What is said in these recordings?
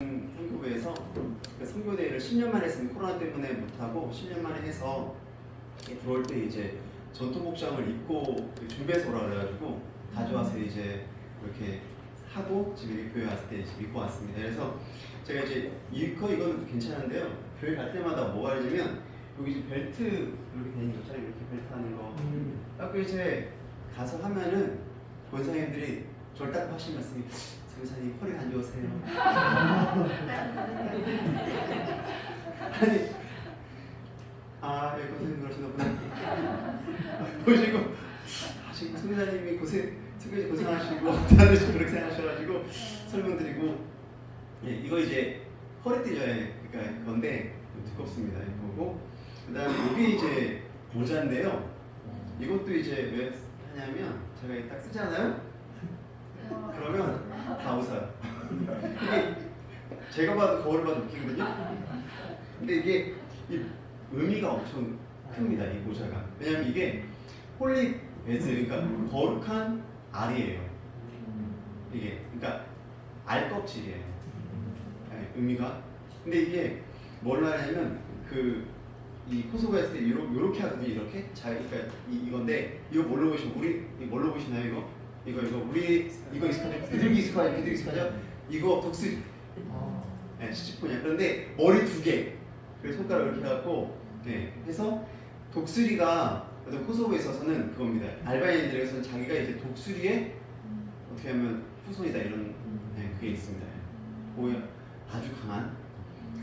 선교부에서 그 선교대회를 10년 만에 했으면 코로나 때문에 못하고 10년 만에 해서 들어올 때 이제 전통 복장을 입고 준비해서 오라 그래가지고 가져와서 이제 이렇게 하고 집에 교회 왔을 때 이제 입고 왔습니다. 그래서 제가 이제 이건 괜찮은데요. 교회 갈 때마다 뭐가 있냐면 여기 이제 벨트 이렇게 되는 거 있잖아요. 이렇게 벨트 하는 거. 딱 이제 가서 하면은 권사님들이 저를 딱 하신 말씀이 선교사님 허리가 안 좋으세요? 아니 예, 권사님 그러시나 보다. 보시고 지금 선교사님이 특별히 고생하시고 다들 좀 그렇게 생각하셔가지고 설명드리고 이거 이제 허리띠 그러니까 그건데 두껍습니다. 이거고 그다음에 이게 이제 모자인데요. 이것도 이제 왜 하냐면 제가 딱 쓰잖아요. 그러면 다 웃어요. 이게 제가 봐도 거울을 봐도 웃기거든요. 근데 이게 이 의미가 엄청 큽니다. 이 모자가. 왜냐면 이게 홀리 베드, 그러니까 거룩한 알이에요. 이게 그러니까 알 껍질이에요. 의미가. 근데 이게 뭘 말하냐면 이 코소보 했을 때 요렇게 하거든요. 이렇게. 그러니까 이건데 이거 뭘로 보시면 뭘로 보시나요? 이거 우리 이거 익숙하죠? 비둘기 익숙하죠? 이거 독수리. 시치폰이야. 그런데 머리 2개. 그래서 손가락 이렇게 해갖고 해서 독수리가 어떤 코소보에 있어서는 그겁니다. 알바인들에서는 자기가 이제 독수리의 어떻게 하면 후손이다 이런 그게 있습니다. 오히려 아주 강한.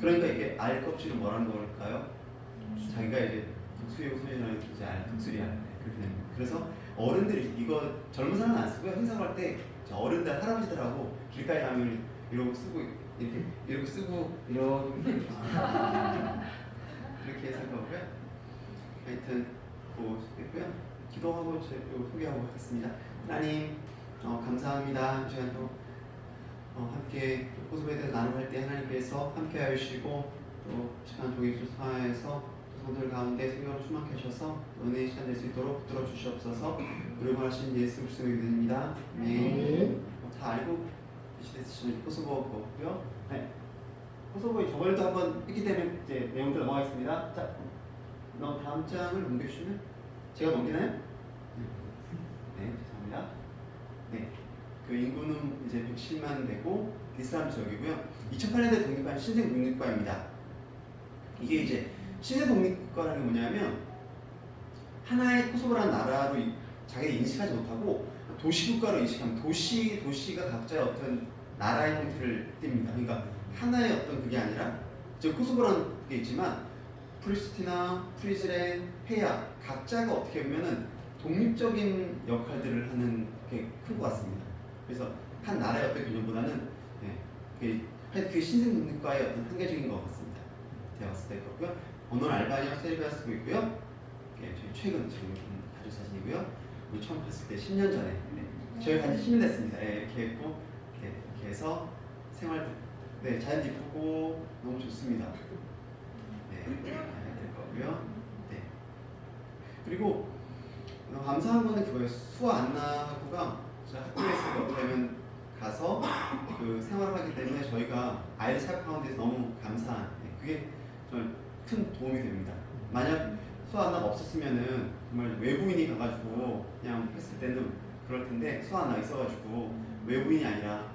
그러니까 이게 알 껍질은 뭐라는 걸까요? 자기가 이제 독수리의 후손이라는 이제 독수리 알. 그렇게 됩니다. 그래서 어른들이 이거 젊은 사람은 안 쓰고요. 행사할 때 어른들 할아버지들하고 길가에 가면 이러고 쓰고 이렇게 쓰고 이렇게 해서 거고요. 하여튼 했고요. 기도하고 소개하고 하겠습니다. 하나님 감사합니다. 시간 또 함께 코소보에 대해서 나눔할 때 하나님께서 함께 하시고 또 시간 종이 수사에서 성도들 가운데 생명을 충만케 하셔서 은혜의 시간 될 수 있도록 붙들어 주시옵소서. 이름하신 예수 그리스도의 믿습니다. 네. 다 알고 계시는 코소보 거고요. 코소보에 저번에도 한번 했기 때문에 이제 내용들 넘어가겠습니다. 자, 다음 장을 넘겨주시면 제가 넘기나요? 네, 죄송합니다. 네, 그 인구는 이제 110만 되고 이슬람 지역이고요. 2008년에 독립한 신생 독립과입니다. 이게 이제 신생 독립과라는 게 뭐냐면 하나의 코소보라는 나라로 자기가 인식하지 못하고 도시국가로 인식하면 도시가 각자의 어떤 나라의 형태를 띱니다. 그러니까 하나의 어떤 그게 아니라 즉 코소보라는 게 있지만 프리스티나, 프리즈렌, 헤야 각자가 어떻게 보면은 독립적인 역할들을 하는 게 큰 것 같습니다. 그래서 한 나라의 어떤 개념보다는 그게 신생 독립과의 어떤 한계적인 것 같습니다. 제가 봤을 때 그렇고요. 언어는 알바니아, 세르비아 쓰고 있고요. 최근 지금 가족 사진이고요. 우리 처음 봤을 때 10년 전에 저희 간지 10년 됐습니다. 이렇게 했고 이렇게 해서 생활 자연 이쁘고 너무 좋습니다. 될 거고요. 그리고 감사한 거는 그거예요. 수아 안나하고가 학교에서 어쩌면 가서 그 생활을 하기 때문에 저희가 아이를 사역하는 데서 너무 감사한 그게 정말 큰 도움이 됩니다. 만약 수아 안나가 없었으면은 정말 외부인이 가가지고 그냥 했을 때는 그럴 텐데 수아 안나가 있어가지고 외부인이 아니라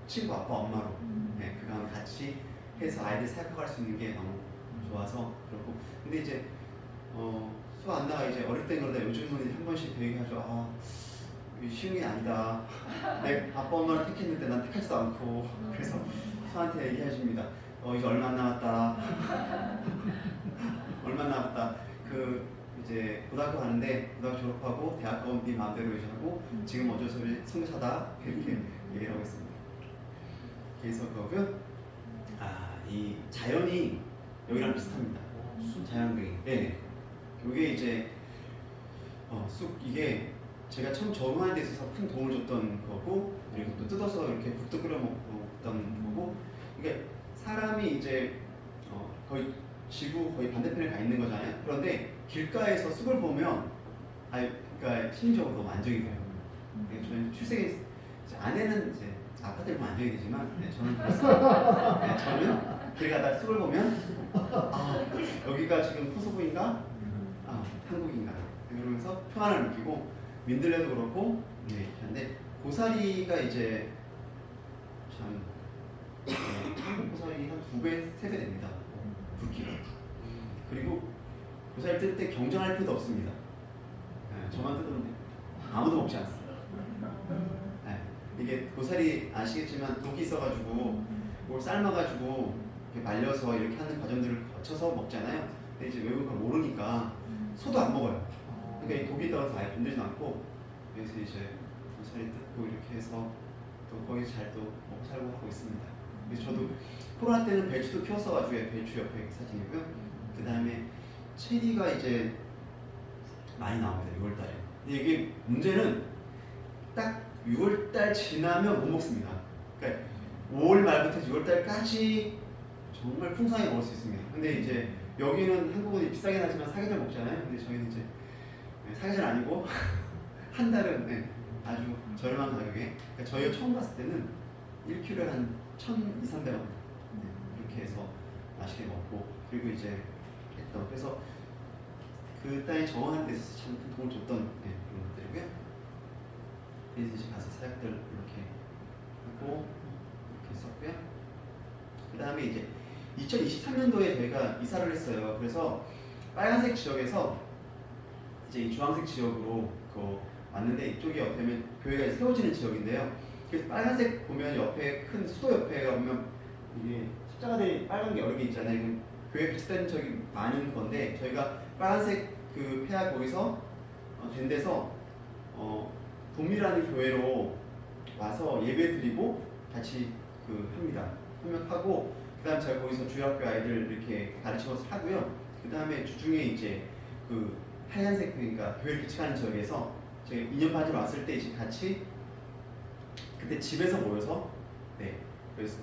친구 아빠 엄마로 그랑 같이 해서 아이들 사역할 수 있는 게 너무 좋아서 그렇고. 근데 이제 수아 안나가 이제 어릴 땐 그러다 요즘은 한 번씩 그 얘기하죠. 쉬운 게 아니다. 내 아빠 엄마를 택했는데 난 택하지도 않고. 그래서 수아한테 얘기해줍니다. 이제 얼마 안 남았다. 얼마 안 남았다. 이제 고등학교 가는데 고등학교 졸업하고 대학 가면 네 마음대로 이제 하고 지금 어쩔 수 없이 선교사다 이렇게 얘기를 하고 있습니다. 그래서 그거고요. 이 자연이 여기랑 비슷합니다. 자연들이. 이게 이제 쑥 이게 제가 처음 적응하는 데 있어서 큰 도움을 줬던 거고 그리고 또 뜯어서 이렇게 국도 끓여 먹던 거고 이게 사람이 이제 거의 지구 거의 반대편에 가 있는 거잖아요. 그런데 길가에서 쑥을 보면 그러니까 심리적으로 너무 안정이 돼요. 저는 출생이 아내는 이제 아파트를 보면 안정이 되지만 저는 그렇습니다. 저는 길 가다 숲을 보면 여기가 지금 호수부인가? 한국인가? 이러면서 평안을 느끼고 민들레도 그렇고 이렇게 하는데 고사리가 이제 참 한국 고사리 한 2배, 3배 됩니다. 굵기가. 그리고 고사리 뜯을 때 경쟁할 필요도 없습니다. 저만 뜯으면 됩니다. 아무도 먹지 않습니다. 이게 고사리 아시겠지만 독이 있어가지고 뭘 삶아가지고 이렇게 말려서 이렇게 하는 과정들을 거쳐서 먹잖아요. 근데 이제 외국은 그걸 모르니까 소도 안 먹어요. 그러니까 이 독이 있다고 아예 건드리지 않고 그래서 이제 고사리 뜯고 이렇게 해서 또 거기서 잘 또 먹고 살고 하고 있습니다. 그래서 저도 코로나 때는 배추도 키웠어가지고 배추 옆에 사진이고요. 그 다음에 체리가 이제 많이 나옵니다. 6월달에. 근데 이게 문제는 딱 6월달 지나면 못 먹습니다. 그러니까 5월 말부터 6월달까지 정말 풍성하게 먹을 수 있습니다. 근데 이제 여기는 한국은 비싸긴 하지만 사계절 먹잖아요. 근데 저희는 이제 사계절 아니고 한 달은 아주 저렴한 가격에 그러니까 저희가 처음 갔을 때는 1kg에 한 1,200~1,300원 이렇게 해서 맛있게 먹고 그리고 이제 했던 그래서 그 땅에 정원할 때 있어서 참 도움을 줬던 그런 것들이고요. 그래서 이제 가서 사역들 이렇게 하고 이렇게 썼고요. 그 다음에 이제 2023년도에 저희가 이사를 했어요. 그래서 빨간색 지역에서 이제 이 주황색 지역으로 왔는데 이쪽이 어떻게 보면 교회가 세워지는 지역인데요. 그래서 빨간색 보면 옆에 큰 수도 옆에가 보면 이게 십자가들이 빨간 게 여러 개 있잖아요. 이건 교회 비슷한 적이 많은 건데 저희가 빨간색 그 폐하 거기서 된 데서 동미라는 교회로 와서 예배 드리고 같이 합니다. 협력하고 그다음 제가 거기서 주일학교 아이들 이렇게 가르치면서 하고요. 그다음에 주중에 이제 그 하얀색 그러니까 교회를 기축하는 지역에서 저희 2년 반에 왔을 때 이제 같이 그때 집에서 모여서 그래서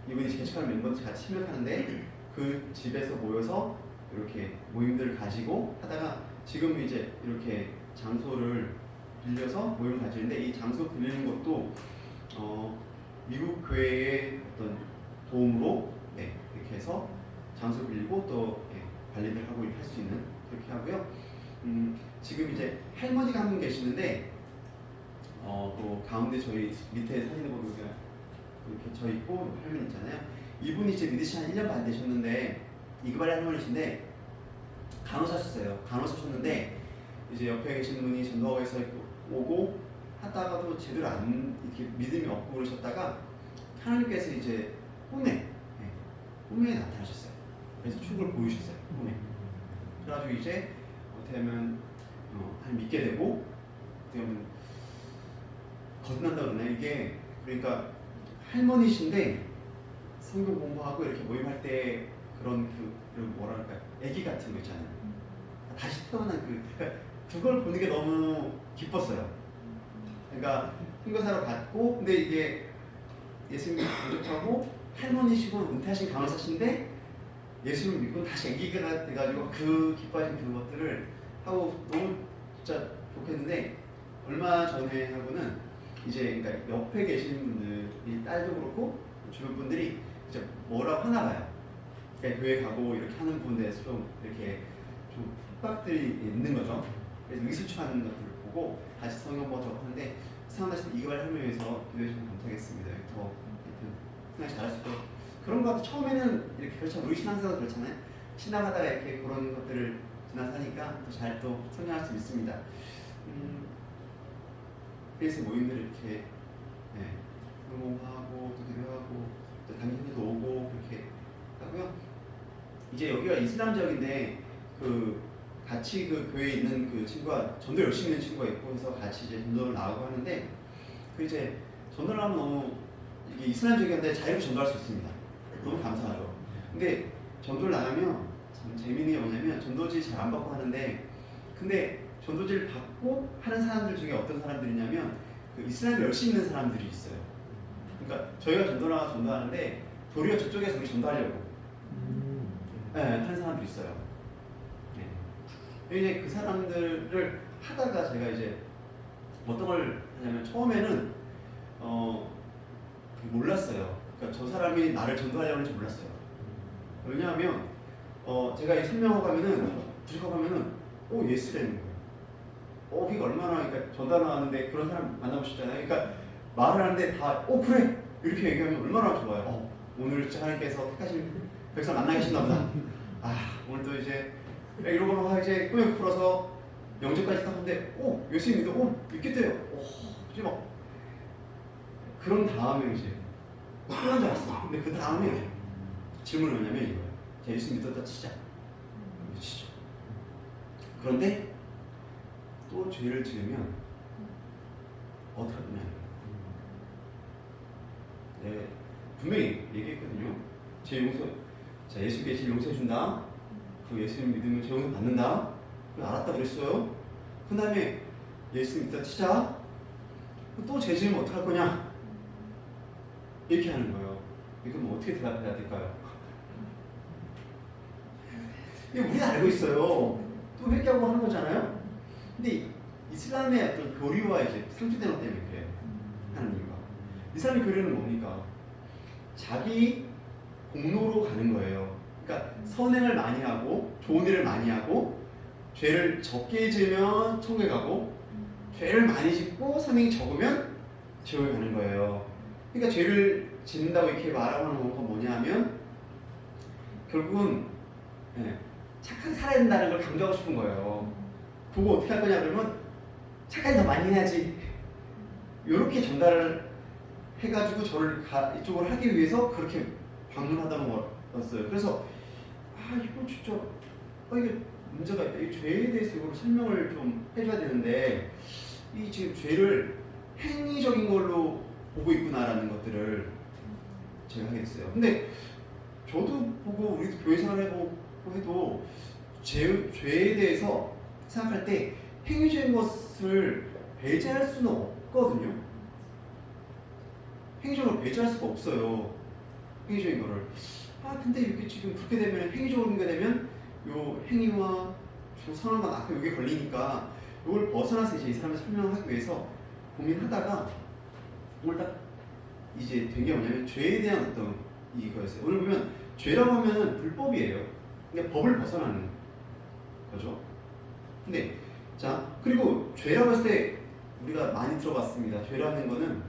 이분이 개척하는 멤버들 같이 협력하는데 그 집에서 모여서 이렇게 모임들을 가지고 하다가 지금 이제 이렇게 장소를 빌려서 모임을 가지는데 이 장소 빌리는 것도 미국 교회의 어떤 도움으로 이렇게 해서 장소 빌리고 또 관리들 하고 할 수 있는 그렇게 하고요. 지금 이제 할머니가 한 분 계시는데 또 가운데 저희 밑에 사진을 보면 이렇게 저 있고 할머니 있잖아요. 이분이 이제 믿으신 한 1년 반 되셨는데 이그발리 할머니신데 간호사셨어요. 간호사셨는데 이제 옆에 계신 분이 전도학에서 오고 하다가도 제대로 안 이렇게 믿음이 없고 그러셨다가 하나님께서 이제 꿈에 나타나셨어요. 그래서 축을 보이셨어요. 꿈에. 그래가지고 이제 어떻게 하면 믿게 되고 어떻게 하면 거듭난다 그러나요? 이게 그러니까 할머니신데 성경 공부하고 이렇게 모임할 때 그런 뭐랄까 애기 같은 거 있잖아요. 다시 태어난 그걸 보는 게 너무 기뻤어요. 그러니까 선교사로 갔고 근데 이게 예수님 만족하고 할머니시고 은퇴하신 간호사신데 예수님을 믿고 다시 애기가 돼가지고 그 기뻐하신 그것들을 하고 너무 진짜 좋겠는데 얼마 전에 하고는 이제 그러니까 옆에 계시는 분들이 딸도 그렇고 주변 분들이 이제 뭐라고 하나 봐요. 그러니까 교회 가고 이렇게 하는 분들에서 좀 이렇게 좀 핍박들이 있는 거죠. 그래서 의수처하는 것들을 보고 다시 성경 보자고 하는데 생각나시면 이걸 하면 위해서 기도해 주시면 감사하겠습니다. 더 생각 잘할 수 있도록 그런 것 같아. 처음에는 이렇게 그렇죠. 우리 신앙생활도 그렇잖아요. 신앙하다가 이렇게 그런 것들을 지나서 하니까 더 잘 또 성장할 수 있습니다. 그래서 모임들 이렇게 성공하고 또 기도하고 또 당신들도 오고 그렇게 하고요. 이제 여기가 이슬람 지역인데 같이 교회에 있는 그 친구가 전도 열심히 있는 친구가 있고 해서 같이 이제 전도를 나가고 하는데 이제 전도를 하면 너무 이게 이슬람 지역인데 자유롭게 전도할 수 있습니다. 너무 감사하죠. 근데 전도를 나가면 참 재미있는 게 뭐냐면 전도지 잘 안 받고 하는데 근데 전도지를 받고 하는 사람들 중에 어떤 사람들이냐면 이슬람에 열심히 있는 사람들이 있어요. 그러니까 저희가 전도를 나가서 전도하는데 도리어 저쪽에서 우리 전도하려고 하는 사람들이 있어요. 이제 그 사람들을 하다가 제가 이제 어떤 걸 하냐면 처음에는 몰랐어요. 그러니까 저 사람이 나를 전도하려고 하는지 몰랐어요. 왜냐하면 제가 이 설명하고 가면은 부족하고 가면은 예스라는 거예요. 그게 얼마나 그러니까 전달하는데 그런 사람 만나보셨잖아요. 그러니까 말을 하는데 다 그래 이렇게 얘기하면 얼마나 좋아요. 오늘 진짜 하나님께서 택하신 백성 만나 계신다 보다. 오늘 또 이제 이러고 이제 꿈에 풀어서 영접까지 딱 하는데 예수 믿어 믿겠대요. 이제 막 그런 다음에 이제 끝난 줄 알았어. 근데 그 다음에 질문이 뭐냐면 이거예요. 자, 예수 믿었다 치자. 치죠. 그런데 또 죄를 지으면 어떻게 하느냐. 네, 분명히 얘기했거든요. 제 용서, 자, 예수 계시 용서해 준다. 그 예수님 믿으면 죄 용서 받는다. 알았다 그랬어요. 그 다음에 예수 믿다 치자. 또 죄 지으면 어떡할 거냐? 이렇게 하는 거예요. 이건 뭐 어떻게 대답해야 될까요? 우리는 알고 있어요. 또 회개하고 하는 거잖아요. 근데 이슬람의 어떤 교리와 이제 상충되는 것 때문에 그래요. 하는 이유가. 이슬람의 교리는 뭡니까? 자기 공로로 가는 거예요. 그러니까 선행을 많이 하고 좋은 일을 많이 하고 죄를 적게 지으면 천국에 가고 죄를 많이 짓고 선행이 적으면 지옥에 가는 거예요. 그러니까 죄를 짓는다고 이렇게 말하고 하는 건 뭐냐면 결국은 착하게 살아야 된다는 걸 강조하고 싶은 거예요. 그거 어떻게 할 거냐 그러면 착하게 더 많이 해야지. 이렇게 전달을 해가지고 저를 이쪽으로 하기 위해서 그렇게 방문하다는 거였어요. 그래서 이거 진짜 이게 문제가 있다. 이 죄에 대해서 이걸 설명을 좀 해줘야 되는데 이 지금 죄를 행위적인 걸로 보고 있구나라는 것들을 제가 하게 됐어요. 근데 저도 보고 우리도 교회 생활해보고 해도 죄에 대해서 생각할 때 행위적인 것을 배제할 수는 없거든요. 행위적으로 배제할 수가 없어요. 행위적인 거를. 근데 이렇게 지금 그렇게 되면 행위적인 게 되면 요 행위와 선언과 악과 이게 걸리니까 이걸 벗어나서 이제 이 사람을 설명하기 위해서 고민하다가 오늘 딱 이제 된 게 뭐냐면 죄에 대한 어떤 이거였어요. 오늘 보면 죄라고 하면은 불법이에요. 그러니까 법을 벗어나는 거죠. 근데 자 그리고 죄라고 했을 때 우리가 많이 들어봤습니다. 죄라는 거는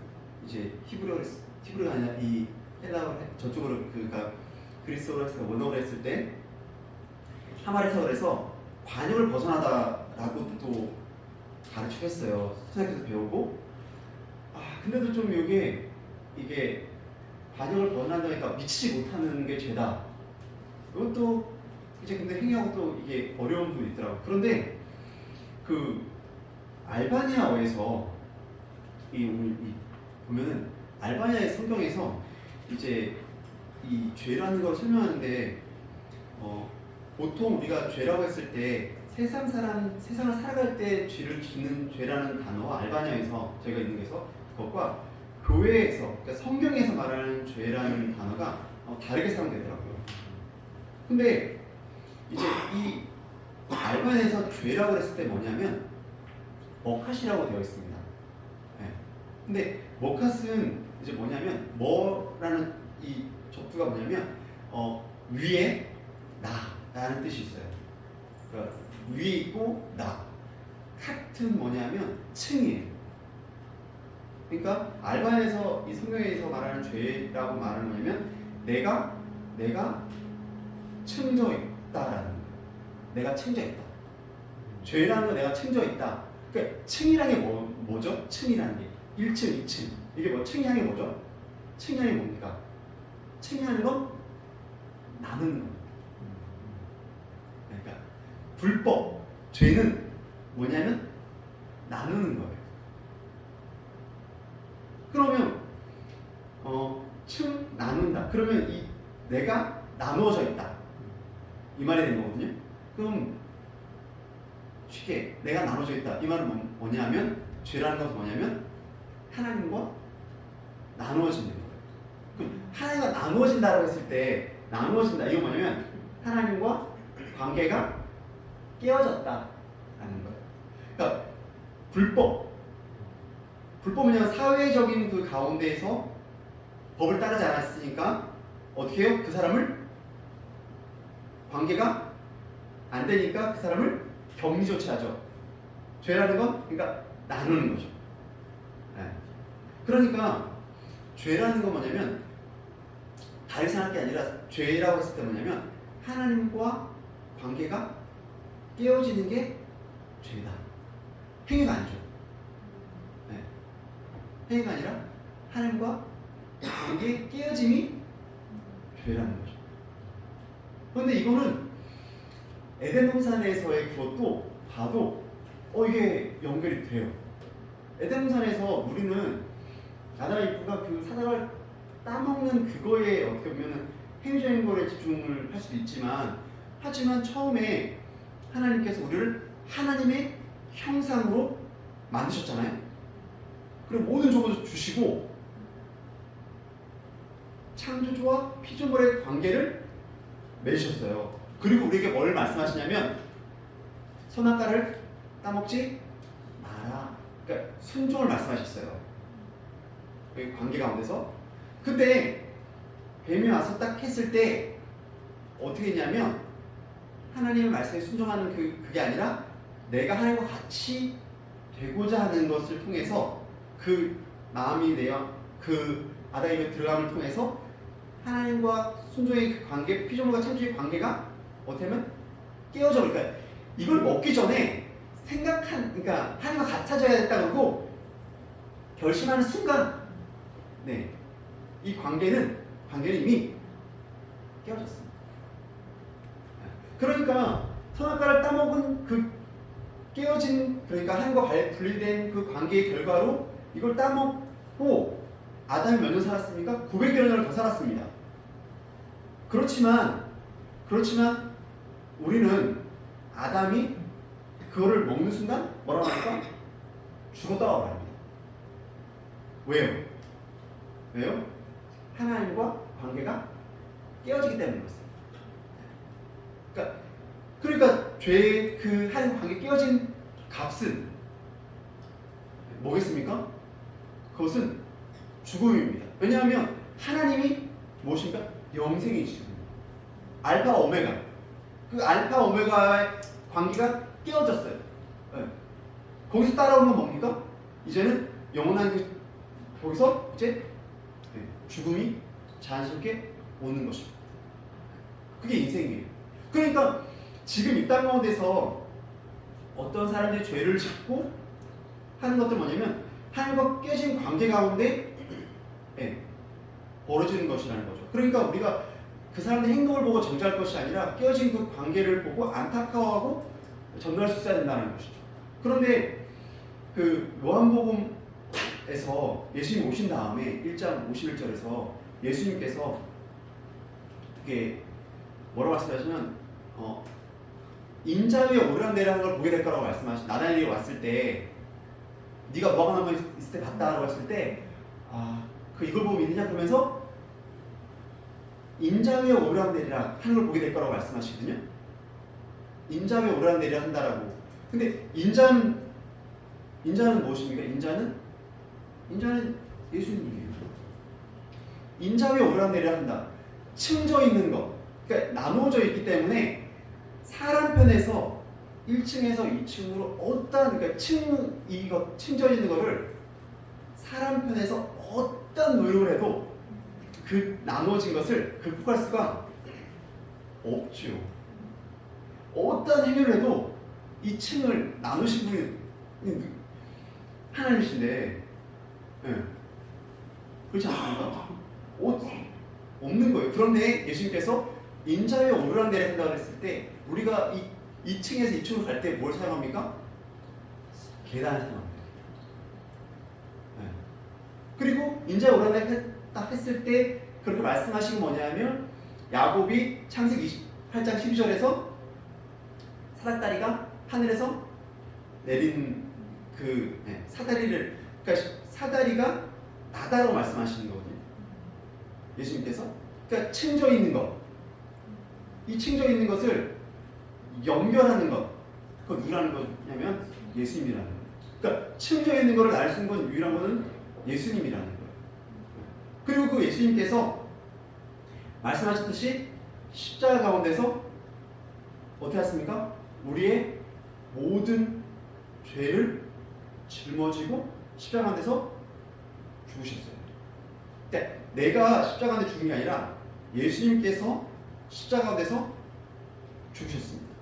이제 히브리가 아니라 이 헬라어 저쪽으로 그러니까 그리스어로 했을 때 원어로 했을 때 하마레타로 해서 관역을 벗어나다라고 또 가르치고 했어요. 선생님께서 배우고 근데도 좀 이게 관역을 벗어난다니까 미치지 못하는 게 죄다. 이것도 이제 근데 행위하고 또 이게 어려운 부분이 있더라고요. 그런데 그 알바니아어에서 오늘 보면은 알바니아의 성경에서 이제 이 죄라는 걸 설명하는데 보통 우리가 죄라고 했을 때 세상을 살아갈 때 죄를 짓는 죄라는 단어와 알바니아에서 저희가 있는 데서 그것과 교회에서 그러니까 성경에서 말하는 죄라는 단어가 다르게 사용되더라고요. 근데 이제 이 알바니아에서 죄라고 했을 때 뭐냐면 머캇이라고 되어 있습니다. 근데 머캇은 이제 뭐냐면 뭐라는 이 접두가 뭐냐면 위에 나라는 뜻이 있어요. 그러니까 위에 있고 나. 캇은 뭐냐면 층이에요. 그러니까 알바니아에서 이 성경에서 말하는 죄라고 말하는 뭐냐면 내가 층져 있다라는 거예요. 내가 층져 있다. 죄라는 거 내가 층져 있다. 그러니까 층이라는 게 뭐죠? 층이라는 게 1층, 2층. 이게 층이라는 게 뭐죠? 층이라는 게 뭡니까? 층이라는 건 나누는 겁니다. 그러니까 불법, 죄는 뭐냐면 나누는 거예요. 그러면 층 나눈다. 그러면 이 내가 나누어져 있다. 이 말이 되는 거거든요. 그럼 쉽게 내가 나눠져 있다. 이 말은 뭐냐면 죄라는 것은 뭐냐면 하나님과 나누어지는 거예요. 그럼 하나님과 나누어진다고 했을 때 나누어진다. 이거 뭐냐면 하나님과 관계가 깨어졌다라는 거예요. 그러니까 불법은 그냥 사회적인 그 가운데에서 법을 따르지 않았으니까 어떻게 해요? 그 사람을 관계가 안 되니까 그 사람을 격리 조치하죠. 죄라는 건 그러니까 나누는 거죠. 네. 그러니까 죄라는 건 뭐냐면 다르게 생각할 게 아니라 죄라고 했을 때 뭐냐면 하나님과 관계가 깨어지는 게 죄다. 행위가 아니죠. 네. 행위가 아니라 하나님과 관계 깨어짐이 죄라는 거죠. 그런데 이거는 에덴 동산에서의 그것도 봐도 이게 연결이 돼요. 에덴 동산에서 우리는 아담과 이브가 그 사과를 따먹는 그거에 어떻게 보면 행위적인 거에 집중을 할 수도 있지만 하지만 처음에 하나님께서 우리를 하나님의 형상으로 만드셨잖아요. 그리고 모든 조건을 주시고 창조주와 피조물의 관계를 맺으셨어요. 그리고 우리에게 뭘 말씀하시냐면 선악과를 따먹지 마라. 그러니까 순종을 말씀하셨어요. 그 관계 가운데서. 근데 뱀이 와서 딱 했을 때 어떻게 했냐면 하나님의 말씀에 순종하는 그게 아니라 내가 하나님과 같이 되고자 하는 것을 통해서 그 마음이 내어 그 아담에 들어감을 통해서 하나님과 순종의 그 관계, 피조물과 창조의 관계가 어떻게 하면 깨어져. 그러니까 이걸 먹기 전에 그러니까 하나님과 같아져야 됐다고 결심하는 순간, 네, 이 관계는 이미 깨어졌습니다. 그러니까 선악과를 따먹은 그 깨어진, 그러니까 하나님과 분리된 그 관계의 결과로 이걸 따먹고 아담이 몇 년 살았습니까? 900여 년을 더 살았습니다. 그렇지만 우리는 아담이 그거를 먹는 순간 뭐라고 합니까? 죽었다고 말합니다. 왜요? 하나님과 관계가 깨어지기 때문에 그렇습니다. 그러니까 죄의 그 하나님과 관계 깨어진 값은 뭐겠습니까? 그것은 죽음입니다. 왜냐하면 하나님이 무엇입니까? 영생이시죠. 알파 오메가. 그 알파 오메가의 관계가 깨어졌어요. 네. 거기서 따라오는 건 뭡니까? 이제는 영원한 거기서 이제 죽음이 자연스럽게 오는 것입니다. 그게 인생이에요. 그러니까 지금 이 땅 가운데서 어떤 사람들이 죄를 짓고 하는 것들 뭐냐면 하나님과 깨진 관계 가운데 벌어지는 것이라는 거죠. 그러니까 우리가 그 사람의 행동을 보고 정죄할 것이 아니라 깨어진 그 관계를 보고 안타까워하고 전도할 수 있어야 된다는 것이죠. 그런데 그 요한복음에서 예수님 오신 다음에 1장 51절에서 예수님께서 이게 뭐라고 말씀하시면 인자 위에 오르락내리락하는 걸 보게 될 거라고 말씀하시죠. 나단엘이 왔을 때 네가 무화과나무에 있을 때 봤다라고 했을 때 이걸 보고 믿느냐 그러면서 인자 위에 오르락내리락 하는 걸 보게 될 거라고 말씀하시거든요. 인자 위에 오르락내리락 한다라고. 근데 인자는 무엇입니까? 인자는 예수님이에요. 인자 위에 오르락내리락 한다. 층져 있는 것. 그러니까 나누어져 있기 때문에 사람 편에서 1층에서 2층으로 그러니까 층져 있는 거를 사람 편에서 어떤 노력을 해도 그 나누어진 것을 극복할 수가 없죠. 어떤 행위를 해도 이 층을 나누신 분이 하나님이신데, 그렇지 않습니까? 없는 거예요. 그런데 예수님께서 인자에 오르락내리락 한다고 했을 때 우리가 2층에서 2층으로 갈 때 뭘 사용합니까? 계단을 사용합니다. 그리고 인자에 오르락내리락 딱 했을 때 그렇게 말씀하신 게 뭐냐면 야곱이 창세기 28장 12절에서 사닥다리가 하늘에서 내린 사다리를, 그러니까 사다리가 나다라고 말씀하시는 거거든요. 예수님께서. 그러니까 층져 있는 것. 이 층져 있는 것을 연결하는 것. 그거 누구라는 거냐면 예수님이라는 거예요. 그러니까 층져 있는 것을 알 수 있는 건 유일한 거는 예수님이라는 거예요. 그리고 그 예수님께서 말씀하셨듯이 십자가 가운데서 어떻게 하십니까? 우리의 모든 죄를 짊어지고 십자가 가운데서 죽으셨어요. 근데 내가 십자가 가운데 죽은 게 아니라 예수님께서 십자가 가운데서 죽으셨습니다.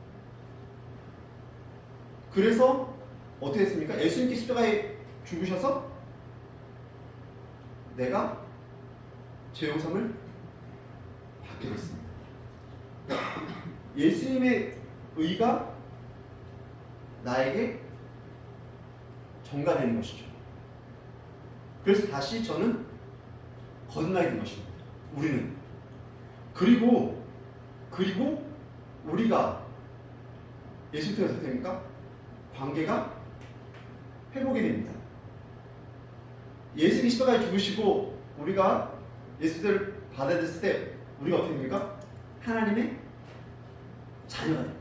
그래서 어떻게 했습니까? 예수님께 십자가에 죽으셔서 내가 죄 용서를 받게 됐습니다. 예수님의 의가 나에게 전가되는 것이죠. 그래서 다시 저는 거듭나게 된 것입니다. 우리는. 그리고 우리가 예수님께 어떻게 됩니까? 관계가 회복이 됩니다. 예수님이 십자가에 죽으시고 우리가 예수를 받아들였을 때 우리가 어떻게 됩니까? 하나님의 자녀가 됩니다.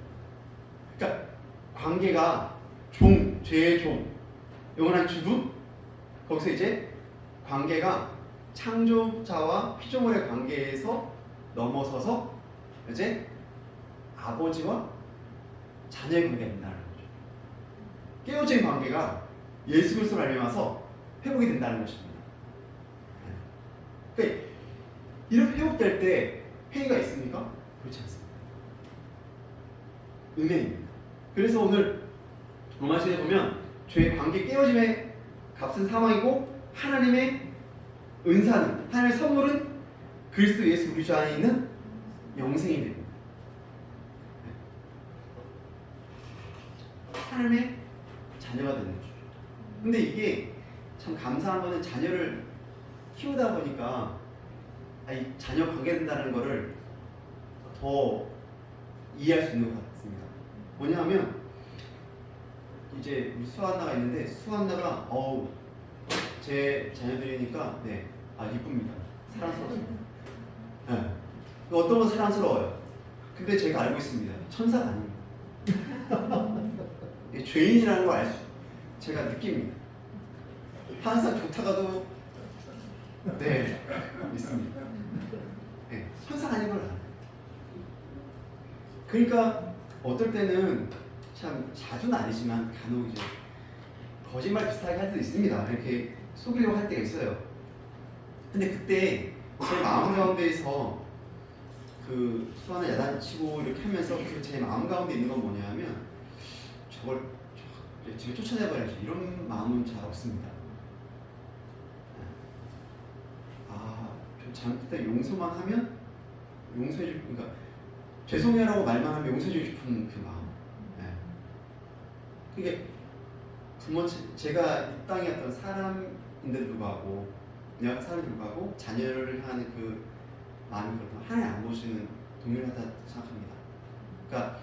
그러니까 관계가 죄의 종, 영원한 죽음, 거기서 이제 관계가 창조자와 피조물의 관계에서 넘어서서 이제 아버지와 자녀의 관계가 된다는 거죠. 깨어진 관계가 예수 그리스도로 말미암아서 회복이 된다는 것입니다. 그러니까 이렇게 회복될 때 회의가 있습니까? 그렇지 않습니다. 은혜입니다. 그래서 오늘 로마서에 보면 죄의 관계 깨어짐의 값은 사망이고 하나님의 은사는, 하나님의 선물은 그리스도 예수 우리 주 안에 있는 영생이 됩니다. 하나님의 자녀가 되는 거죠. 근데 이게 참 감사한 거는 자녀를 키우다 보니까 이 자녀 관계된다는 거를 더 이해할 수 있는 것 같습니다. 뭐냐면 이제 우리 수한나가 있는데 수한나가 제 자녀들이니까 이쁩니다. 사랑스럽습니다. 네. 어떤 건 사랑스러워요. 근데 제가 알고 있습니다. 천사가 아닙니다. 죄인이라는 걸 제가 느낍니다. 항상 좋다가도 있습니다. 천사가 아닌 걸 알아요. 그러니까 어떨 때는 참 자주는 아니지만 간혹 이제 거짓말 비슷하게 할 때도 있습니다. 이렇게 속이려고 할 때가 있어요. 근데 그때 제 마음 가운데에서 그 수완을 야단치고 이렇게 하면서 제 마음 가운데 있는 건 뭐냐면 저걸 집에 쫓아내버려야지 이런 마음은 잘 없습니다. 좀 잘못했다 용서만 하면 용서해주고, 그러니까 죄송해라고 말만 하면 용서해주고 싶은 그 마음. 그게 제가 이 땅에 어떤 사람인데도 불구하고 자녀를 향한 그 마음이 그렇다면 하나님 아버지는 동일하다 생각합니다. 그러니까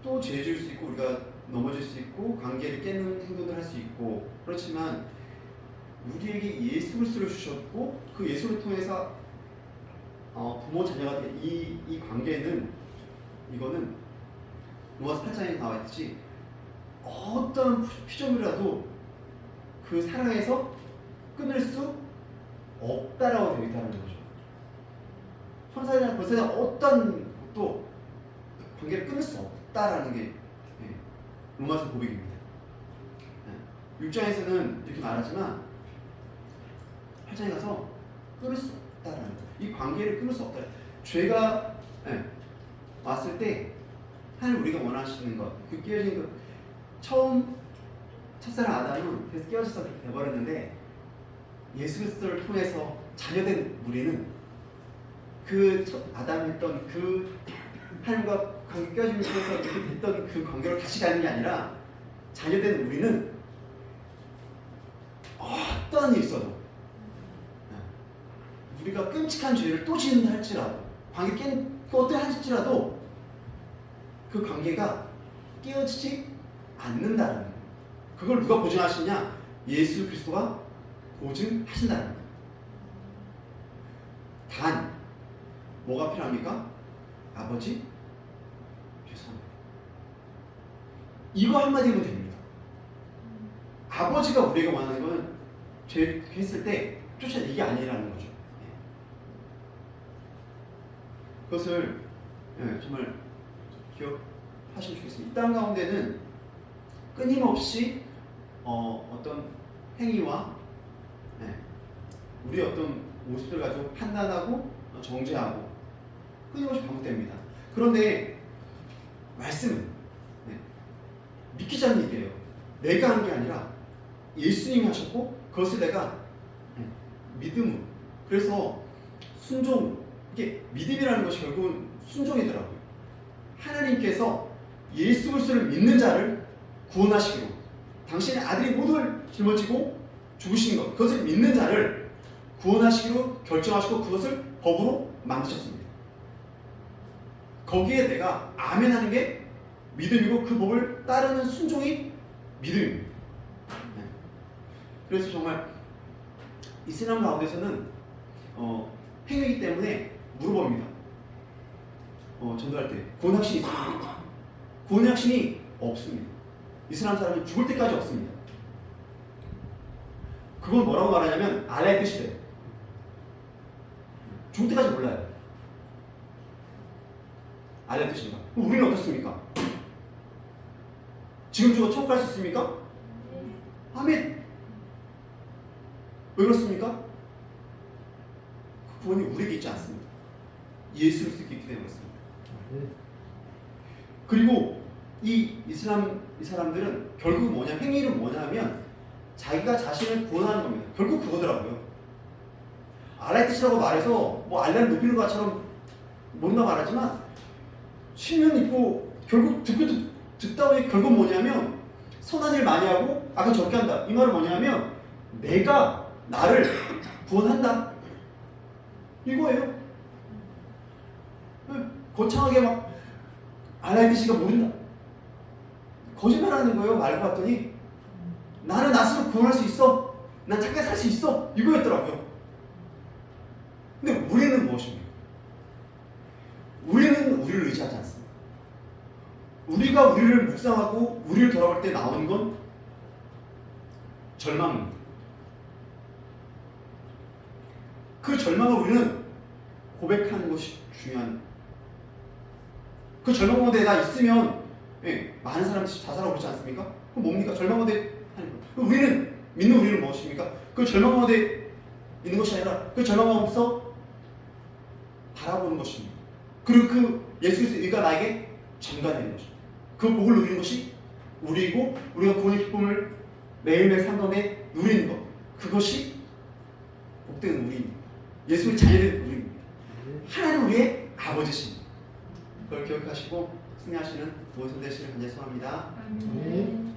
또 죄 지을 수 있고 우리가 넘어질 수 있고 관계를 깨는 행동을 할 수 있고, 그렇지만 우리에게 예수 그리스도를 주셨고 그 예수를 통해서 부모 자녀가 된 이 관계는, 이거는 로마서 8장에 나와 있듯이 어떤 피조물이라도 그 사랑에서 끊을 수 없다라고 되어 있다는 거죠. 천사나 권세나 어떤 것도 관계를 끊을 수 없다라는 게 로마서 고백입니다. 6장에서는 이렇게 말하지만 8장에 가서 끊을 수 없다라는 거예요. 이 관계를 끊을 수 없다. 죄가 왔을 때 하나님 우리가 원하시는 것, 그 깨어진 것, 처음 첫사랑 아담은 그래서 깨어져서 그렇게 돼버렸는데 예수 그리스도를 통해서 자녀된 우리는 그 아담이 했던 그 하나님과 관계 깨어지면서 이렇게 됐던 그 관계로 다시 가는 게 아니라 자녀된 우리는 어떠한 일이 있어도 우리가 끔찍한 죄를 또 짓는다 할지라도 관계 깨는 어떤 할지라도 그 관계가 깨어지지 않는다는 거예요. 그걸 누가 보증하시냐? 예수 그리스도가 보증하신다는 거예요. 단 뭐가 필요합니까? 아버지 죄송합니다. 이거 한마디면 됩니다. 아버지가 우리가 원하는 거는 죄 했을 때 쫓아 이게 아니라는 거죠. 그것을 정말 기억하시면 좋겠습니다. 이 땅 가운데는 끊임없이 어떤 행위와 우리의 어떤 모습을 가지고 판단하고 정죄하고 끊임없이 반복됩니다. 그런데 말씀은 믿기자는 얘기예요. 내가 한 게 아니라 예수님이 하셨고 그것을 내가 믿음으로, 그래서 순종, 이게 믿음이라는 것이 결국은 순종이더라고요. 하나님께서 예수 그리스도를 믿는 자를 구원하시기로 당신의 아들이 모든 걸 짊어지고 죽으신 것, 그것을 믿는 자를 구원하시기로 결정하시고 그것을 법으로 만드셨습니다. 거기에 내가 아멘 하는 게 믿음이고 그 법을 따르는 순종이 믿음입니다. 그래서 정말 이슬람 가운데서는 행위이기 때문에 물어봅니다. 전도할 때 구원확신이 있습니까? 구원확신이 없습니다. 이슬람 사람은 죽을 때까지 없습니다. 그건 뭐라고 말하냐면 알라의 뜻이래요. 죽을 때까지 몰라요. 알라의 뜻인가? 그럼 우리는 어떻습니까? 지금 죽어 천국 갈 수 있습니까? 아멘. 왜 그렇습니까? 그 구원이 우리에게 있지 않습니다. 예수 그리스도께 있기 때문에 그렇습니다. 그리고 이 이슬람 이 사람들은 결국 뭐냐, 행위는 뭐냐면 자기가 자신을 구원하는 겁니다. 결국 그거더라고요. 알라의 뜻이라고 말해서 뭐 알라를 높이는 것처럼 모른다 말하지만 신명 입고 결국 듣다 보니 결국 뭐냐면 선한 일 많이 하고 악을 적게 한다. 이 말은 뭐냐면 내가 나를 구원한다 이거예요. 거창하게 막 알라의 뜻이가 모른다 거짓말하는 거예요. 알고 봤더니 나는 나 스스로 구원할 수 있어, 난 착하게 살 수 있어, 이거였더라고요. 근데 우리는 무엇입니까? 우리는 우리를 의지하지 않습니다. 우리가 우리를 묵상하고 우리를 돌아볼 때 나오는 건 절망입니다. 그 절망을 우리는 고백하는 것이 중요한, 그 절망 가운데 나 있으면 많은 사람들이 자살하고 그렇지 않습니까? 그럼 뭡니까? 절망 가운데 하는 것. 그럼 우리는 믿는 우리는 무엇입니까? 그 절망 가운데 있는 것이 아니라 그 절망 가운데서 바라보는 것입니다. 그리고 그 예수 그리스도의 의가 나에게 전가되는 것입니다. 그 복을 누리는 것이 우리이고 우리가 구원의 기쁨을 매일매일 삶 가운데 누리는 것, 그것이 복된 우리입니다. 예수의 자녀된 우리입니다. 하나님 우리의 아버지십니다. 그걸 기억하시고 승리하시는 모든 되시길 간절히 소원합니다. 아멘.